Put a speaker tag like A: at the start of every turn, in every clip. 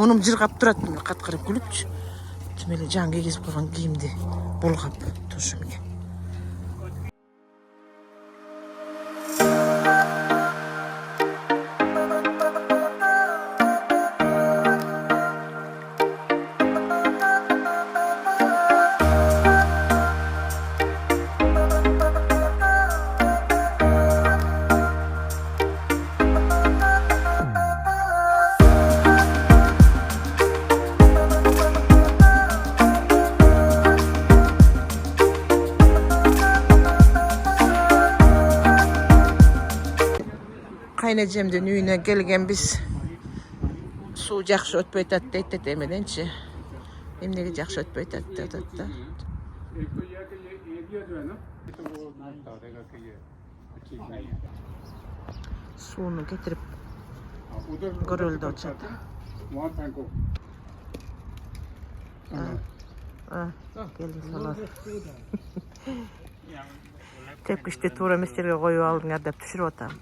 A: Мунум жыргап турат, каткырып күлүпчү. Тим эле жаңы кийгизип койгон кийимди булгап тушу менен. Кайнежемдин үйүнө келгенбиз. Суу жакшы өтпөй атат дейт эмененчи. Эмнеге жакшы өтпөй атат деп атат да. Сууну кетирип көрөлү деп атышат. Келиңиз алат. Тепкичти туура эмес жерге коюп алдыңар деп түшүрүп атам.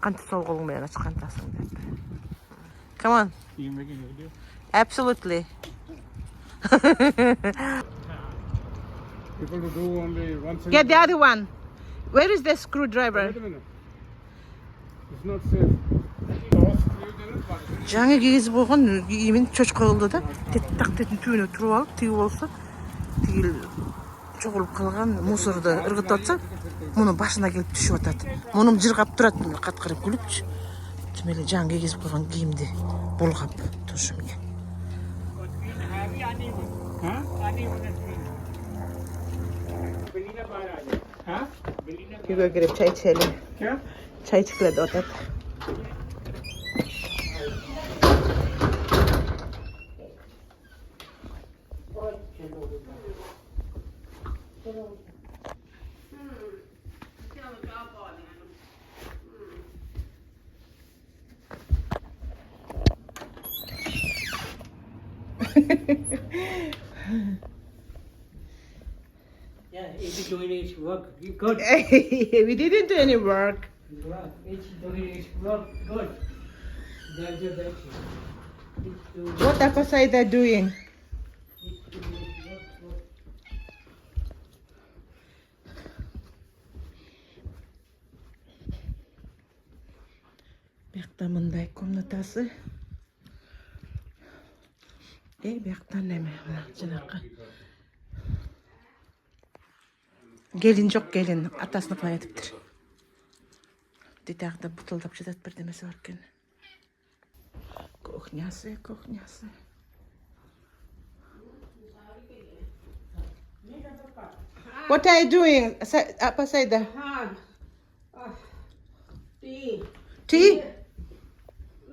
A: Кантип сол колуң менен ачкантасың деп. Come on. Absolutely.
B: People do only one side.
A: Get the other one. Where is the screwdriver?
B: Wait a minute. It's not safe.
A: Жаңы кийгизип койгон кийимин чочко кылды да. Тактеттин түбүнө туруп алып, тиги болсо, тиги чогулуп калган мусорду ыргытып атса, муну башына келип түшүп атат. Мунум жыргап турат, каткырып күлүпчү. Тим эле жаңы кийгизип койгон кийимди булгап тушу менен. Үйгө кирип чай ичели. Чай ичкиле деп атат.
C: Yeah, it's doing its work. Good.
A: We didn't do any work.
C: It's doing its work. Good. That's your best.
A: What opposite are doing? Бияқта мындай комнатасы. Бияқтан эме жанакы. Келин жок, келин атасыныкына кетиптир. Детагда бутылдап жатат бирдемеси бар экен. Кухнясы. What are you doing, Pasayda?
D: Tea.
A: Tea?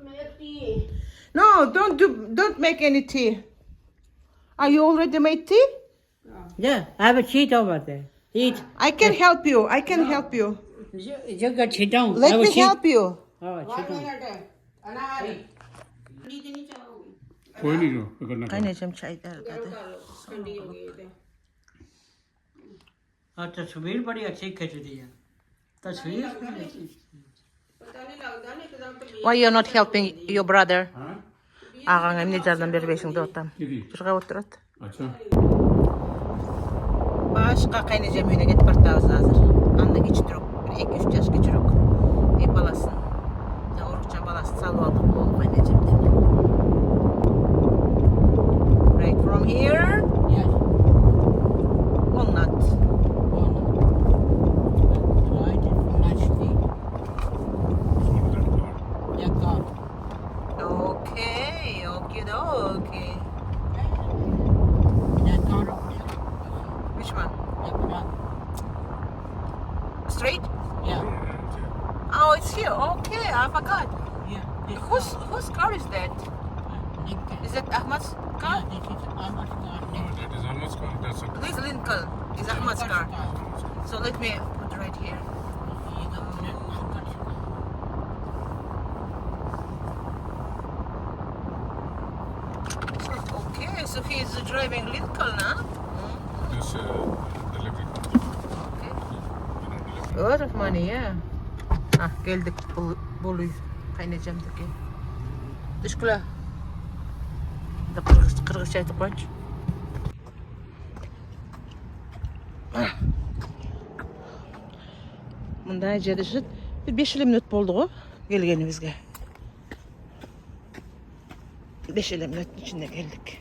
D: Make tea.
A: No, don't make any tea. Are you already made tea?
C: Yeah, I have a sheet over there. Eat.
A: I can help you.
C: You got sit down.
A: Let me help you.
C: Oh, sit down.
D: Anari.
B: कोई नहीं जो करना
A: Kaynayacağım çay derdi.
C: हाँ तस्वीर बड़ी अच्छी खींच दी है तस्वीर
A: Why you're not helping your brother? Ağang emne jardam berбейсиң деп атам. Жыргап отурат.
B: अच्छा
A: Башка кайнажам үйүнө кетип бартабыз азыр. Анда кичирөөк, 2-3 жаш кичирөөк. Баласын, орукчан баласын салып алдык болуп кайнажамден. Right from here?
C: Yes.
A: Or not?
C: Right, nicely. Yeah, God.
A: Okay.
C: That God.
A: Which one?
C: That God.
A: Straight?
C: Yeah.
A: Oh, it's here. Okay, I forgot.
C: Yeah. This
A: Whose car is that?
C: Lincoln.
A: Is that Ahmad's car?
C: Yeah, this is Ahmad's car.
B: that is almost called that's a
A: This Lincoln is Ahmad's car. So let me put right here. Okay, so he is driving Lincoln, huh?
B: this delivery
A: Okay. A lot of money, yeah. Geldik buluy kaynayacağımdaki. Dışkula. Кыргызча айтып коечу. Мындай жеришет. 5 мүнөт болду го келгенибизге. 5 мүнөттүн ичинде келдик.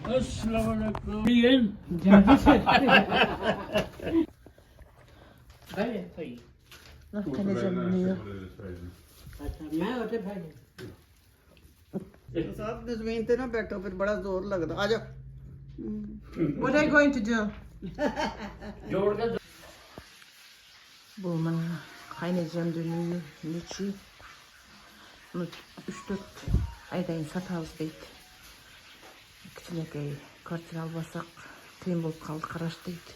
C: Assalamualaikum. Bien. Jadi Baik, baik.
A: Nah, kanacağım bunu.
C: अच्छा मैं होते भाई
E: साहब जमीन पे ना बैठो फिर बड़ा जोर लगता आ जाओ
A: What are you going to do?
C: जोड़ के
A: Bu bana kaynayacağım dönüyor. Neçi? Bunu 3-4 aydan satağız deydi. Kiçinekey kvartira albasak kıyım bolup kaldı, karaş deydi.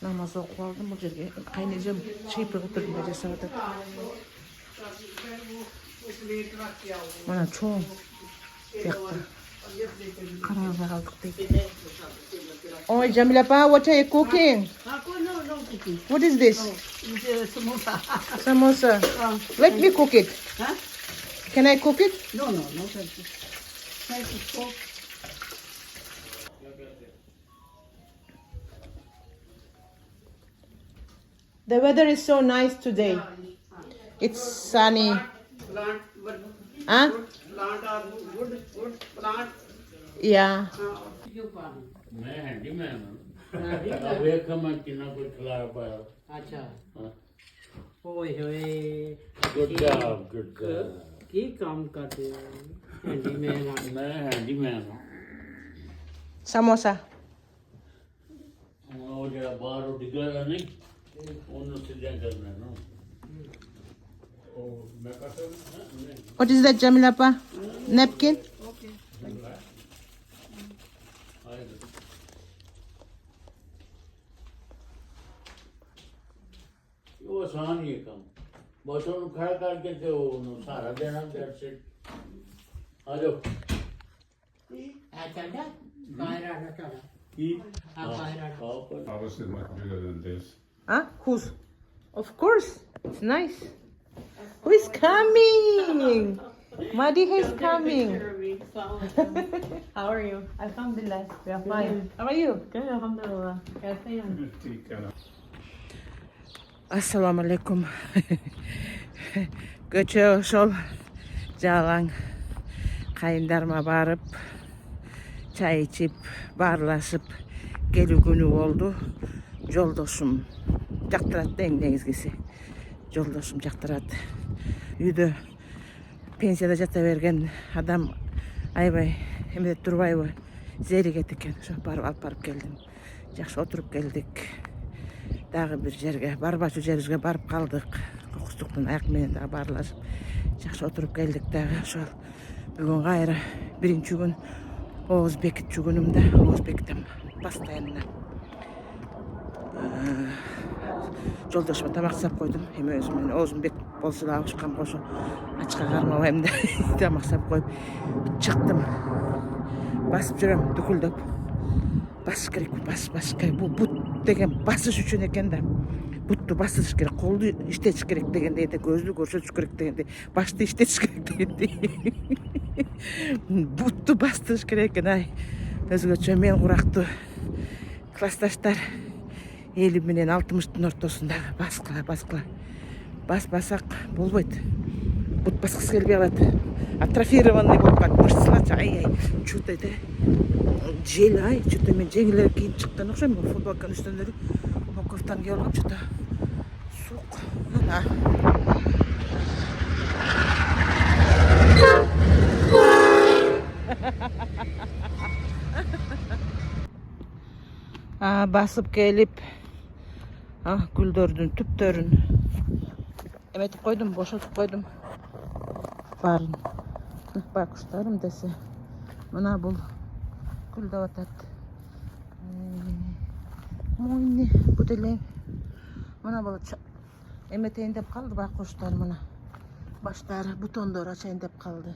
A: Namaz okup aldım bu жерге. Kaynayacağım çeypir oturdum da жасап атат. Mana çoğun. Buyakta. Kararda kaldık deydi. Oy Jamil apa, what are you cooking?
E: no cooking
A: What is this?
E: samosa
A: Samosa. Let me cook it.
E: huh
A: Can I cook it?
E: no thank you so
A: The weather is so nice today. It's sunny.
E: plant
A: Huh?
E: plant are good plant
A: Yeah.
C: क्यों पानी
B: मैं handyman हूँ।
C: अच्छा
B: अब एक मैं कितना कुछ खिला पाया।
C: ओए होए
B: Good job, good job.
C: की काम करते हो हैंडीमैन
B: मैं हैंडीमैन हूँ।
A: Samosa.
B: वो जरा बाहर निकलेगा नहीं, उन्होंने सीधा करना है ना। ओ मैं करता हूँ ना।
A: What is that, Jamil apa? Napkin?
B: वो आसान ही है काम। बस उन्हें खड़ा करके तो उन्हें सारा देना that's it। आ जाओ।
C: अच्छा क्या बाहर आ जाता है हाँ बाहर आ
B: Ours is much bigger than this.
A: Huh? Who's? Of course. It's nice. Who is coming? Madiha is coming. How are you? Alhamdulillah. We are fine. How are you?
C: Good alhamdulillah कैसे हैं
B: ठीक है ना।
A: Assalamu alaikum. Göçe ошол жалаң кайындарыма барып, чай ичип, баарлашып келүү күнү болду. Жолдошум жактырат эң негизгиси. Жолдошум жактырат. Үйдө пенсияда жата берген адам аябай эмне турбайбы? Зеригет экен. Ошо алып келдим. Жакшы отуруп келдик. Дагы бир жерге, барбачу жерибизге барып калдык. Ошондуктан аяк менен дагы баарлашып, жакшы отуруп келдик дагы. Ошол бүгүн кайра биринчи күн ооз бекитчү күнүм да, ооз бекитем постоянно. Жолдошума тамак жасап койдум. Эми өзүм менен оозум бекип болсо да абышкам кошо ачка кармабайм да тамак жасап коюп чыктым. Басып жүрөм дүкүлдөп. Басыш керек, басыш керек. Бул бут деген басыш үчүн экен да. Бутту басыш керек, колду иштетиш керек дегендей, көздү көрсөтүш керек дегендей, башты иштетиш керек дегендей. Бутту бастырыш керек экен, ай. Өзгөчө мен курактуу классташтар 50 менен 60-тын ортосундагы баскыла. Баспасак болбойт. Бут баскысы келбей калат. Атрофированный болуп калат. Мышцалар ай, чута да. Жел ай, чута мен жеңилер кийип чыккан окшойм. Футболканын үстүнөн эле кофтаны кийип алгам, чута сук. Басып келип, гүлдөрдүн түптөрүн эметип койдум, бошотуп койдум. Баарын. Байкуштарым десе, мына бул гүлдөп атат. Мойны бу деле. Мына бул эметейин деп калды байкуштар, мына. Баштары, бутондору ачайын деп калды.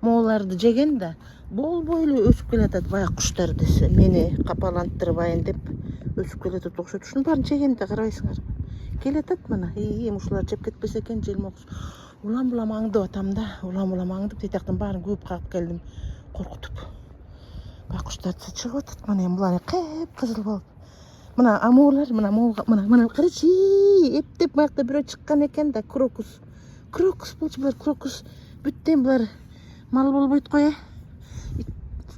A: Мооларды жеген да, болбой эле өсүп келатат байкуштар десе, мени капалантырбайын деп өсүп келатат окшойт. Ушунун баарын жегенде карабайсыңарбы? Келатат мына. Ушулар жеп кетпесе экен желмокус. Улам аңдып атам да. Улам аңдып тетактын баарын күүп кагып келдим. Коркутуп. Бакуштарды чыгып атат мына булар кеп кызыл болуп. Мына амуулар, мына карачы, эптеп мыякта бирөө чыккан экен да, крокус. Крокус болчу булар, крокус. Бүттен булар мал болбойт го,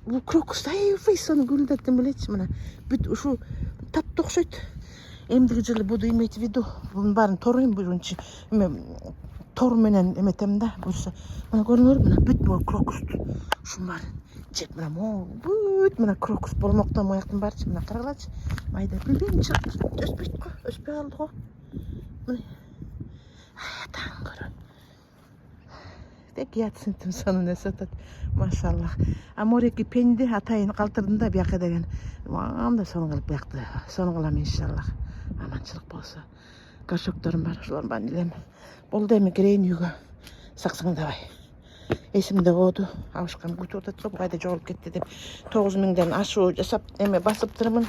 A: Бул крокус аябай сону гүлдөрдөн билечи, мына. Бүт ушу татты окшойт. Эмдиги жылы буду имейте в виду. Бунун баарын торойм биринчи. Тор менен эметем да, булса. Мына көрүңөр, мына бүт могу крокусту. Ушунун баарын жеп мына бүт мына крокус болмоктон мыяктын баарчы, мына карагылачы. Майда билбейм, өспөйт го, өспөй калды го. Мына. Таң көрөм. Тек ятсынтым сонун өсөтөт. Машаллах. Амореки пенди атайын калтырдым да бияка деген. Анда сонун кылып буякты. Сонун кылам иншаллах. Аманчылык болсо. Горшокторум бар, ошолордун баарын илем. Болду эми кирейин үйгө. Саксаңдабай. Эсимде болду. Абышкам күтүп атат, кайда жоголуп кетти деп 9000ден ашуу жасап, эме басыптырмын.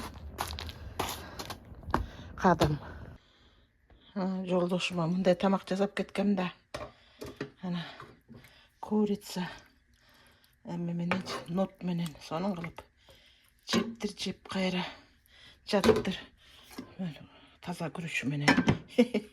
A: Кадым. Жолдошума мындай тамак жасап кеткем да. Ана курица эме менен, нот менен сонун кылып жеп кайра жатыптыр. Таза күрүчү менен.